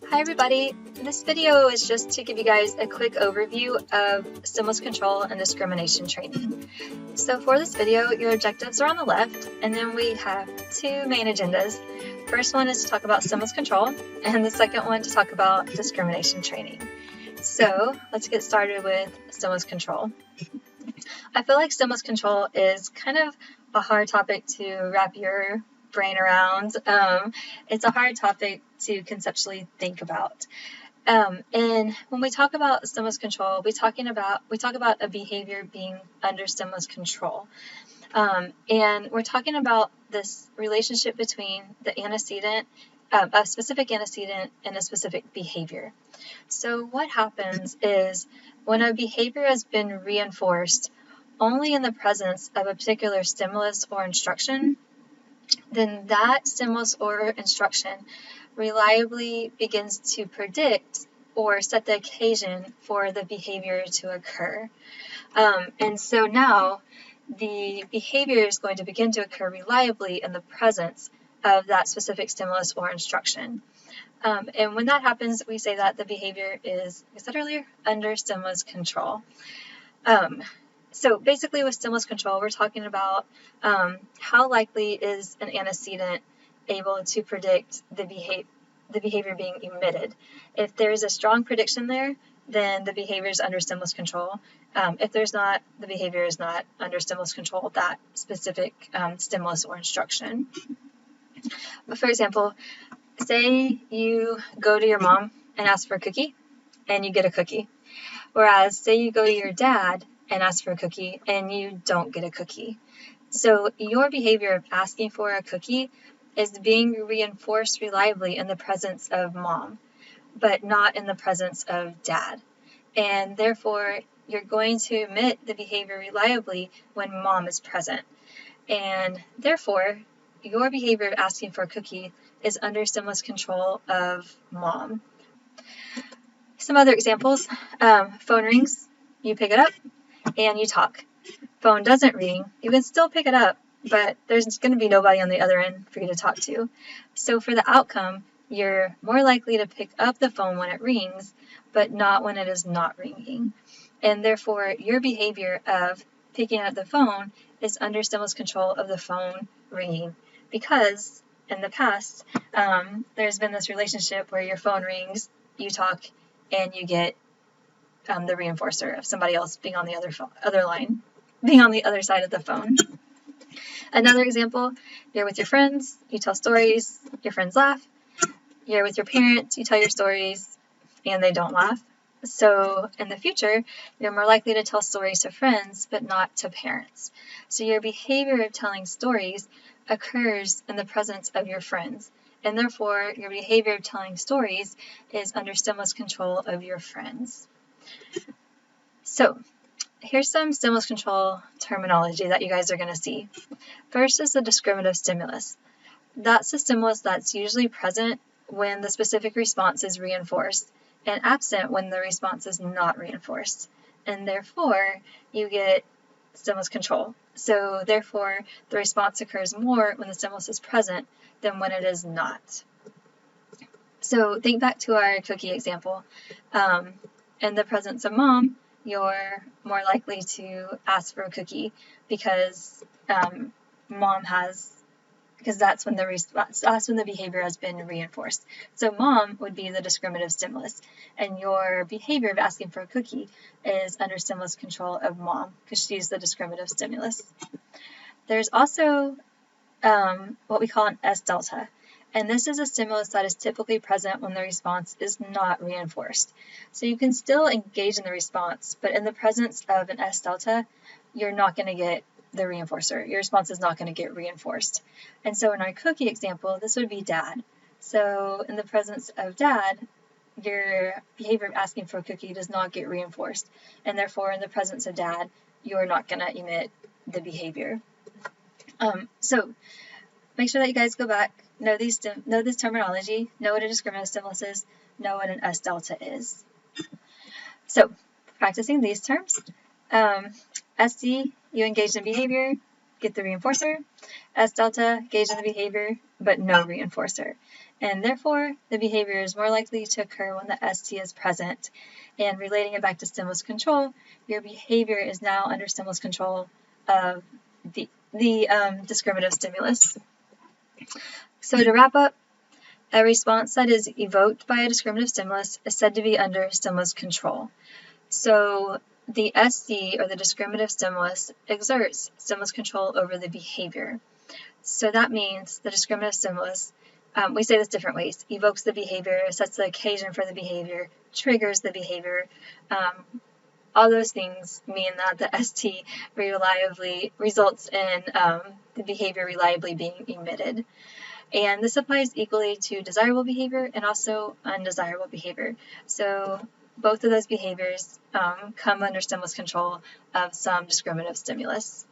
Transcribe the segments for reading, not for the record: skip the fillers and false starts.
Hi everybody, this video is just to give you guys a quick overview of stimulus control and discrimination training. So for this video, your objectives are on the left, and then we have two main agendas. First one is to talk about stimulus control, and the second one to talk about discrimination training. So let's get started with stimulus control. I feel like stimulus control is kind of a hard topic to wrap your brain around. It's a hard topic to conceptually think about. And when we talk about stimulus control, we talk about a behavior being under stimulus control. And we're talking about this relationship between the antecedent, a specific antecedent, and a specific behavior. So what happens is when a behavior has been reinforced only in the presence of a particular stimulus or instruction, then that stimulus or instruction reliably begins to predict or set the occasion for the behavior to occur. And so now the behavior is going to begin to occur reliably in the presence of that specific stimulus or instruction. And when that happens, we say that the behavior is, like I said earlier, under stimulus control. So basically with stimulus control, we're talking about how likely is an antecedent able to predict the behavior being emitted. If there's a strong prediction there, then the behavior is under stimulus control. If there's not, the behavior is not under stimulus control, that specific stimulus or instruction. But for example, say you go to your mom and ask for a cookie, and you get a cookie. Whereas say you go to your dad and ask for a cookie, and you don't get a cookie. So your behavior of asking for a cookie is being reinforced reliably in the presence of mom, but not in the presence of dad. And therefore, you're going to emit the behavior reliably when mom is present. And therefore, your behavior of asking for a cookie is under stimulus control of mom. Some other examples, phone rings, you pick it up, and you talk. Phone doesn't ring, you can still pick it up, but there's going to be nobody on the other end for you to talk to. So for the outcome, you're more likely to pick up the phone when it rings, but not when it is not ringing. And therefore, your behavior of picking up the phone is under stimulus control of the phone ringing, because in the past, there's been this relationship where your phone rings, you talk, and you get the reinforcer of somebody else being on the other line, being on the other side of the phone. Another example, you're with your friends, you tell stories, your friends laugh. You're with your parents, you tell your stories, and they don't laugh. So in the future, you're more likely to tell stories to friends, but not to parents. So your behavior of telling stories occurs in the presence of your friends, and therefore your behavior of telling stories is under stimulus control of your friends. So here's some stimulus control terminology that you guys are going to see. First is the discriminative stimulus. That's the stimulus that's usually present when the specific response is reinforced and absent when the response is not reinforced. And therefore, you get stimulus control. So therefore, the response occurs more when the stimulus is present than when it is not. So think back to our cookie example. In the presence of mom, you're more likely to ask for a cookie because that's when the behavior has been reinforced. So mom would be the discriminative stimulus, and your behavior of asking for a cookie is under stimulus control of mom because she's the discriminative stimulus. There's also what we call an S delta. And this is a stimulus that is typically present when the response is not reinforced. So you can still engage in the response, but in the presence of an S delta, you're not going to get the reinforcer. Your response is not going to get reinforced. And so in our cookie example, this would be dad. So in the presence of dad, your behavior of asking for a cookie does not get reinforced. And therefore, in the presence of dad, you're not going to emit the behavior. So make sure that you guys go back, know this terminology, know what a discriminative stimulus is, know what an S delta is. So practicing these terms, SD, you engage in behavior, get the reinforcer. S delta, engage in the behavior, but no reinforcer. and therefore the behavior is more likely to occur when the ST is present. And relating it back to stimulus control, your behavior is now under stimulus control of the discriminative stimulus. So to wrap up, a response that is evoked by a discriminative stimulus is said to be under stimulus control. So the ST, or the discriminative stimulus, exerts stimulus control over the behavior. So that means the discriminative stimulus, we say this different ways, evokes the behavior, sets the occasion for the behavior, triggers the behavior. All those things mean that the ST reliably results in the behavior reliably being emitted. And this applies equally to desirable behavior and also undesirable behavior. So both of those behaviors come under stimulus control of some discriminative stimulus.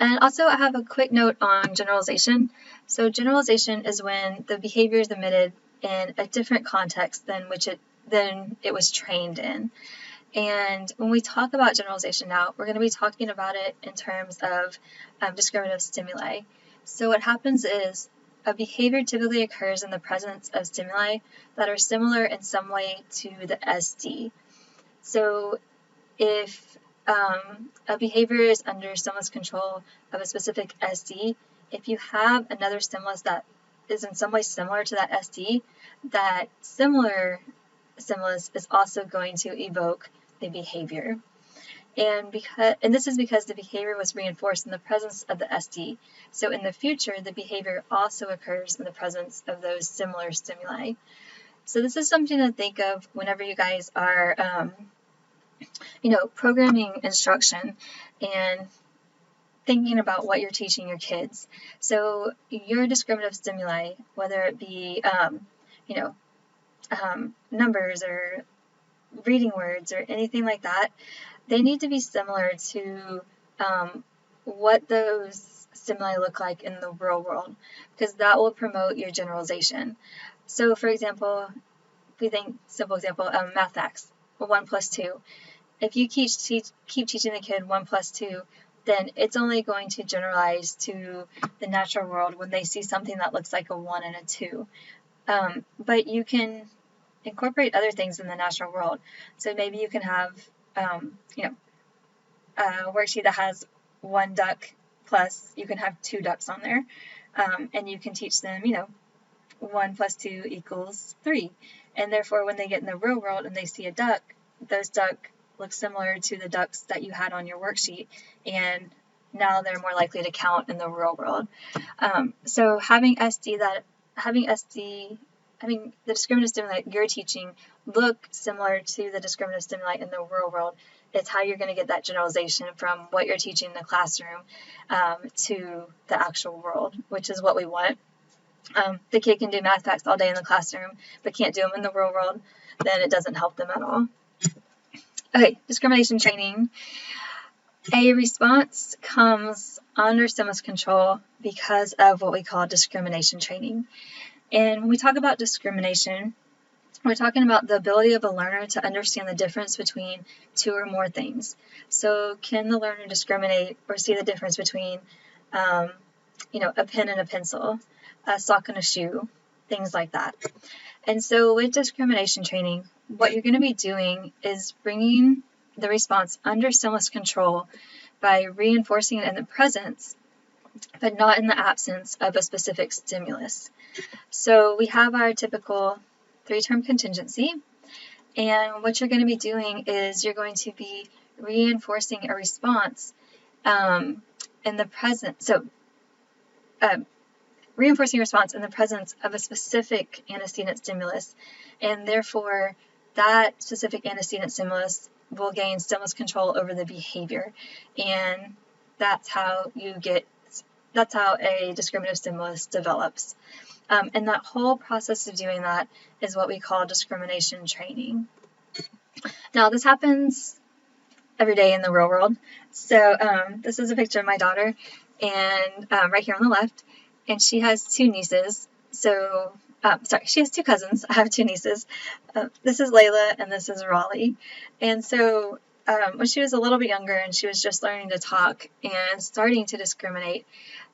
And also I have a quick note on generalization. So generalization is when the behavior is emitted in a different context than it was trained in. And when we talk about generalization now, we're going to be talking about it in terms of discriminative stimuli. So what happens is a behavior typically occurs in the presence of stimuli that are similar in some way to the ST. So if a behavior is under stimulus control of a specific ST, if you have another stimulus that is in some way similar to that ST, that similar stimulus is also going to evoke the behavior. And this is because the behavior was reinforced in the presence of the ST. So in the future, the behavior also occurs in the presence of those similar stimuli. So this is something to think of whenever you guys are, programming instruction and thinking about what you're teaching your kids. So your discriminative stimuli, whether it be, numbers or reading words or anything like that, they need to be similar to what those stimuli look like in the real world, because that will promote your generalization. So for example, if we think, simple example, math facts, 1 plus 2. If you keep teaching the kid 1 plus 2, then it's only going to generalize to the natural world when they see something that looks like a 1 and a 2. But you can incorporate other things in the natural world. So maybe you can have, a worksheet that has 1 duck plus you can have 2 ducks on there, and you can teach them, 1 plus 2 equals 3. And therefore, when they get in the real world and they see a duck, those duck look similar to the ducks that you had on your worksheet, and now they're more likely to count in the real world. So having the discriminative stimuli you're teaching look similar to the discriminative stimuli in the real world. It's how you're going to get that generalization from what you're teaching in the classroom to the actual world, which is what we want. The kid can do math facts all day in the classroom, but can't do them in the real world, then it doesn't help them at all. Okay, discrimination training. A response comes under stimulus control because of what we call discrimination training. And when we talk about discrimination, we're talking about the ability of a learner to understand the difference between 2 or more things. So can the learner discriminate or see the difference between, a pen and a pencil, a sock and a shoe, things like that. And so with discrimination training, what you're going to be doing is bringing the response under stimulus control by reinforcing it in the presence, but not in the absence of a specific stimulus. So we have our typical 3-term contingency, and what you're going to be doing is you're going to be reinforcing a response in the present. So reinforcing a response in the presence of a specific antecedent stimulus, and therefore that specific antecedent stimulus will gain stimulus control over the behavior, and that's how a discriminative stimulus develops. And that whole process of doing that is what we call discrimination training. Now, this happens every day in the real world. So this is a picture of my daughter, and right here on the left, and she has 2 nieces. So, she has 2 cousins. I have 2 nieces. This is Layla, and this is Raleigh. And so when she was a little bit younger and she was just learning to talk and starting to discriminate,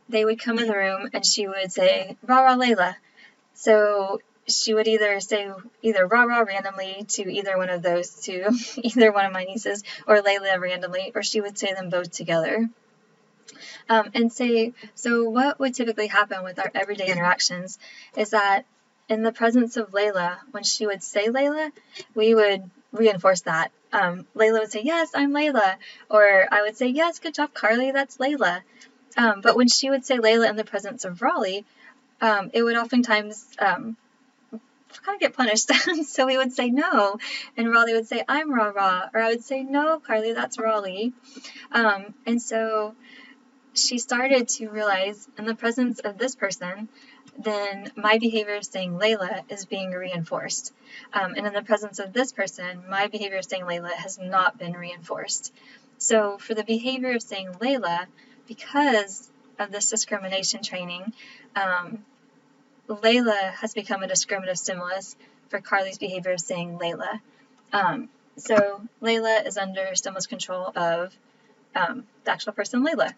they would come in the room and she would say, "Rah, rah, Layla." So she would either say either rah-rah randomly to either one of those two, either one of my nieces, or Layla randomly, or she would say them both together. So what would typically happen with our everyday interactions is that in the presence of Layla, when she would say Layla, we would reinforce that. Layla would say, yes, I'm Layla, or I would say, yes, good job, Carly, that's Layla. But when she would say Layla in the presence of Raleigh, it would oftentimes kind of get punished. So we would say no, and Raleigh would say, I'm Rah-Rah, or I would say, no, Carly, that's Raleigh. And so she started to realize in the presence of this person, then my behavior of saying Layla is being reinforced. And in the presence of this person, my behavior of saying Layla has not been reinforced. So for the behavior of saying Layla, because of this discrimination training, Layla has become a discriminative stimulus for Carly's behavior of saying Layla. So Layla is under stimulus control of the actual person Layla.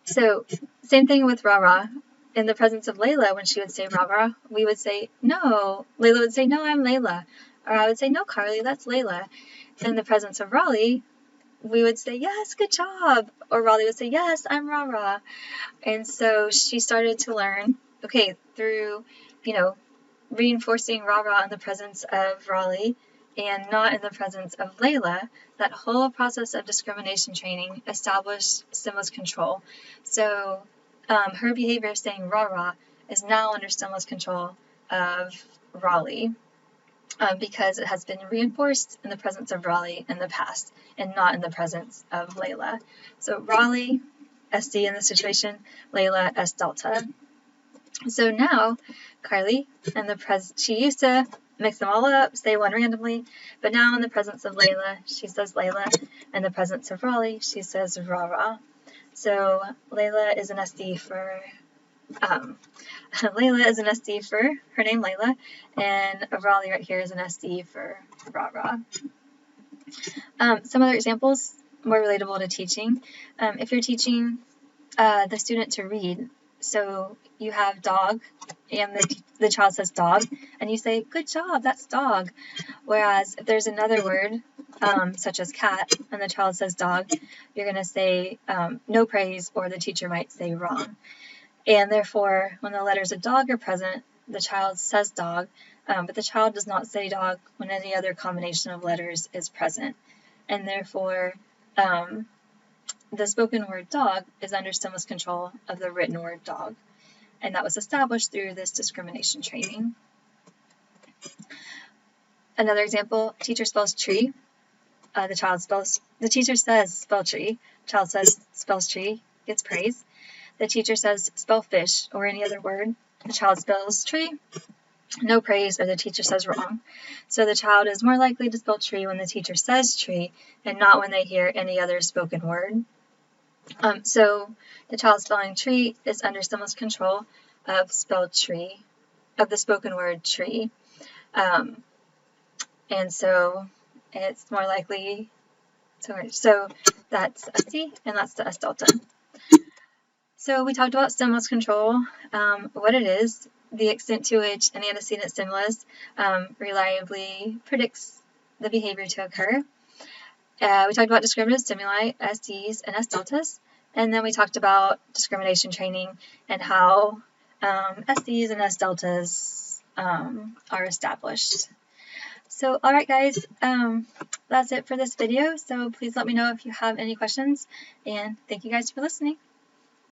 So same thing with Rah-Rah. In the presence of Layla, when she would say Rah-Rah, we would say, no. Layla would say, no, I'm Layla. Or I would say, no, Carly, that's Layla. In the presence of Raleigh, we would say, yes, good job. Or Raleigh would say, yes, I'm Rah-Rah. And so she started to learn, okay, through, reinforcing Rah-Rah in the presence of Raleigh and not in the presence of Layla, that whole process of discrimination training established stimulus control. So her behavior of saying rah-rah is now under stimulus control of Raleigh because it has been reinforced in the presence of Raleigh in the past and not in the presence of Layla. So Raleigh, SD in this situation, Layla, S delta. So now Carly, she used to mix them all up, say one randomly, but now in the presence of Layla, she says Layla. In the presence of Raleigh, she says rah-rah. So Layla is an SD for Layla is an SD for her name Layla, and Raleigh right here is an SD for rah-rah. Some other examples more relatable to teaching. If you're teaching the student to read, so you have dog, and the child says dog, and you say, good job, that's dog. Whereas if there's another word, such as cat, and the child says dog, you're going to say no praise, or the teacher might say wrong. And therefore, when the letters of dog are present, the child says dog, but the child does not say dog when any other combination of letters is present. And therefore, the spoken word dog is under stimulus control of the written word dog. And that was established through this discrimination training. Another example, teacher spells tree. The teacher says spell tree. Child says spells tree, gets praise. The teacher says spell fish or any other word. The child spells tree, no praise, or the teacher says wrong. So the child is more likely to spell tree when the teacher says tree and not when they hear any other spoken word. So the child spelling tree is under stimulus control of spelled tree, of the spoken word tree. And so it's more likely, so that's a C and that's the S delta. So we talked about stimulus control, what it is, the extent to which an antecedent stimulus reliably predicts the behavior to occur. We talked about discriminative stimuli, SDs and S deltas, and then we talked about discrimination training and how SDs and S deltas are established. So, all right, guys, that's it for this video. So please let me know if you have any questions, and thank you guys for listening.